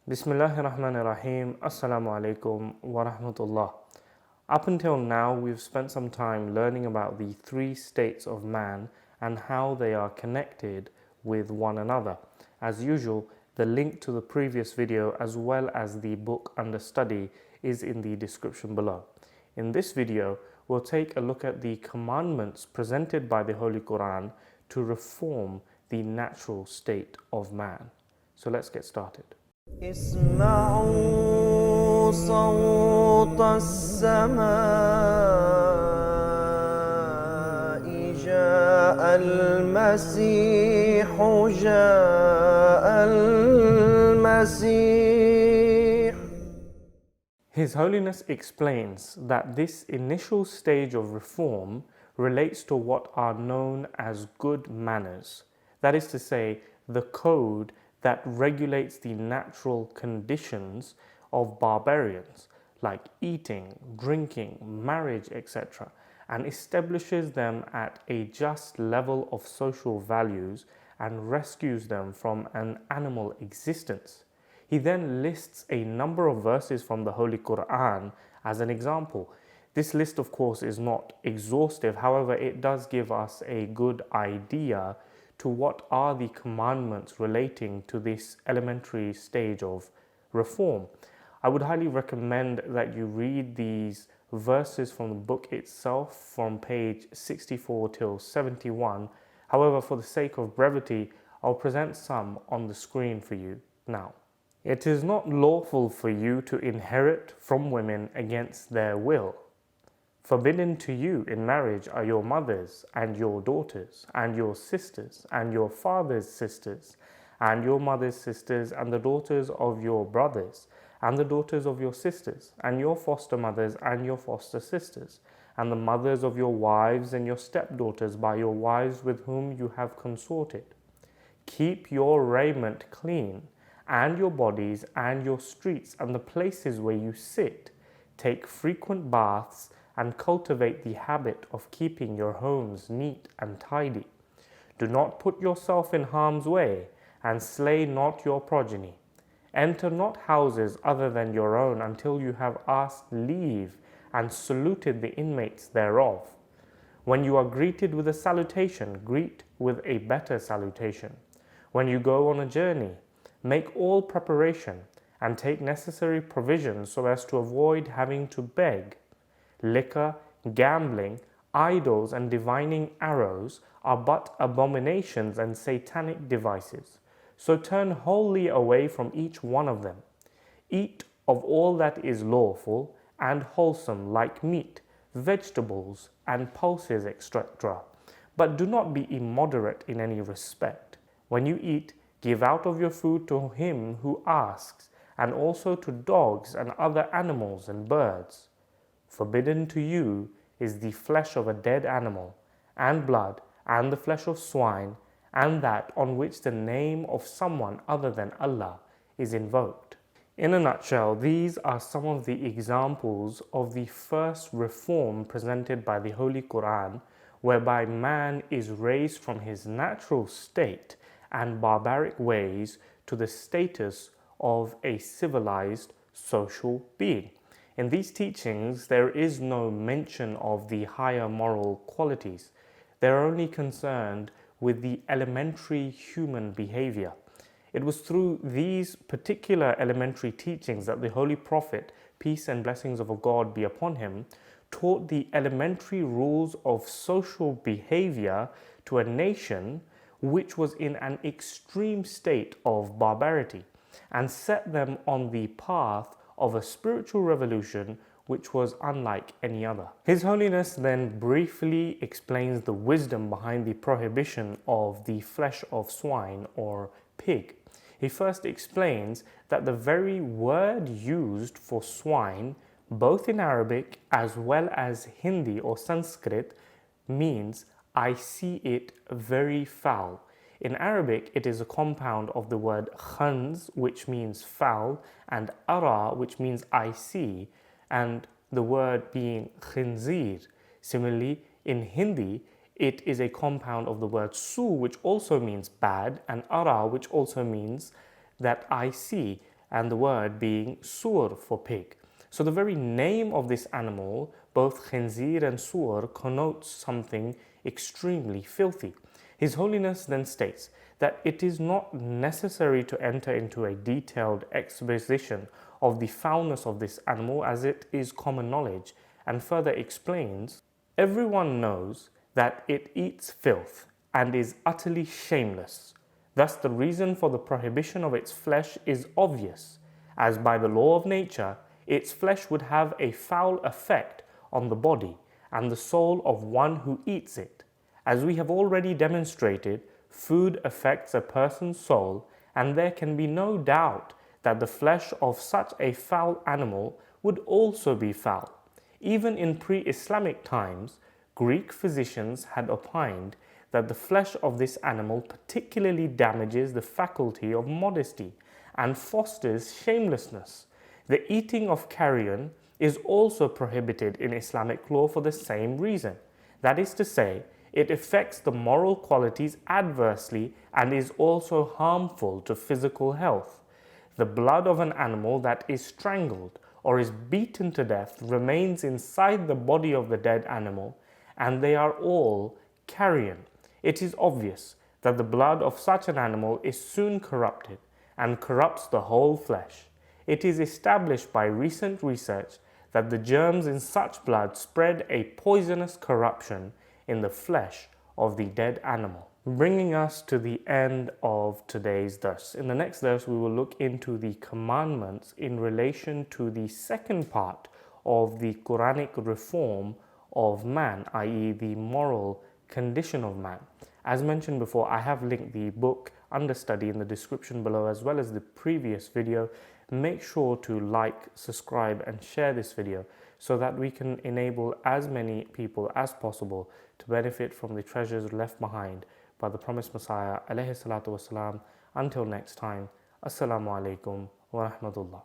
Bismillahirrahmanirrahim. Assalamu alaikum wa rahmatullah. Up until now, we've spent some time learning about the three states of man and how they are connected with one another. As usual, the link to the previous video as well as the book under study is in the description below. In this video, we'll take a look at the commandments presented by the Holy Quran to reform the natural state of man. So let's get started. اسمعوا صوت السماء جاء المسيح His Holiness explains that this initial stage of reform relates to what are known as good manners, that is to say, the code that regulates the natural conditions of barbarians like eating, drinking, marriage, etc., and establishes them at a just level of social values and rescues them from an animal existence. He then lists a number of verses from the Holy Quran as an example. This list, of course, is not exhaustive. However, it does give us a good idea to what are the commandments relating to this elementary stage of reform. I would highly recommend that you read these verses from the book itself from page 64 till 71. However, for the sake of brevity, I'll present some on the screen for you now. It is not lawful for you to inherit from women against their will. Forbidden to you in marriage are your mothers and your daughters and your sisters and your father's sisters and your mother's sisters and the daughters of your brothers and the daughters of your sisters and your foster mothers and your foster sisters and the mothers of your wives and your stepdaughters by your wives with whom you have consorted. Keep your raiment clean and your bodies and your streets and the places where you sit. Take frequent baths and cultivate the habit of keeping your homes neat and tidy. Do not put yourself in harm's way, and slay not your progeny. Enter not houses other than your own until you have asked leave and saluted the inmates thereof. When you are greeted with a salutation, greet with a better salutation. When you go on a journey, make all preparation and take necessary provisions so as to avoid having to beg. Liquor, gambling, idols, and divining arrows are but abominations and satanic devices. So turn wholly away from each one of them. Eat of all that is lawful and wholesome, like meat, vegetables, and pulses, etc. But do not be immoderate in any respect. When you eat, give out of your food to him who asks, and also to dogs and other animals and birds. Forbidden to you is the flesh of a dead animal, and blood, and the flesh of swine, and that on which the name of someone other than Allah is invoked. In a nutshell, these are some of the examples of the first reform presented by the Holy Quran, whereby man is raised from his natural state and barbaric ways to the status of a civilized social being. In these teachings, there is no mention of the higher moral qualities. They are only concerned with the elementary human behavior. It was through these particular elementary teachings that the Holy Prophet, peace and blessings of God be upon him, taught the elementary rules of social behavior to a nation which was in an extreme state of barbarity, and set them on the path of a spiritual revolution which was unlike any other. His Holiness then briefly explains the wisdom behind the prohibition of the flesh of swine or pig. He first explains that the very word used for swine, both in Arabic as well as Hindi or Sanskrit, means I see it very foul. In Arabic, it is a compound of the word khans, which means foul, and ara, which means I see, and the word being khinzir. Similarly, in Hindi, it is a compound of the word su, which also means bad, and ara, which also means that I see. and the word being sur for pig. So the very name of this animal, both khinzir and sur, connotes something extremely filthy. His Holiness then states that it is not necessary to enter into a detailed exposition of the foulness of this animal, as it is common knowledge, and further explains, everyone knows that it eats filth and is utterly shameless. Thus the reason for the prohibition of its flesh is obvious, as by the law of nature, its flesh would have a foul effect on the body and the soul of one who eats it. As we have already demonstrated, food affects a person's soul, and there can be no doubt that the flesh of such a foul animal would also be foul. Even in pre-Islamic times, Greek physicians had opined that the flesh of this animal particularly damages the faculty of modesty and fosters shamelessness. The eating of carrion is also prohibited in Islamic law for the same reason. That is to say, it affects the moral qualities adversely and is also harmful to physical health. The blood of an animal that is strangled or is beaten to death remains inside the body of the dead animal, and they are all carrion. It is obvious that the blood of such an animal is soon corrupted and corrupts the whole flesh. It is established by recent research that the germs in such blood spread a poisonous corruption in the flesh of the dead animal. Bringing us to the end of today's dars. In the next dars, we will look into the commandments in relation to the second part of the Quranic reform of man, i.e. the moral condition of man. As mentioned before, I have linked the book under study in the description below, as well as the previous video. Make sure to like, subscribe and share this video so that we can enable as many people as possible to benefit from the treasures left behind by the Promised Messiah alayhi salatu wasalam. Until next time, Assalamu alaikum wa rahmatullah.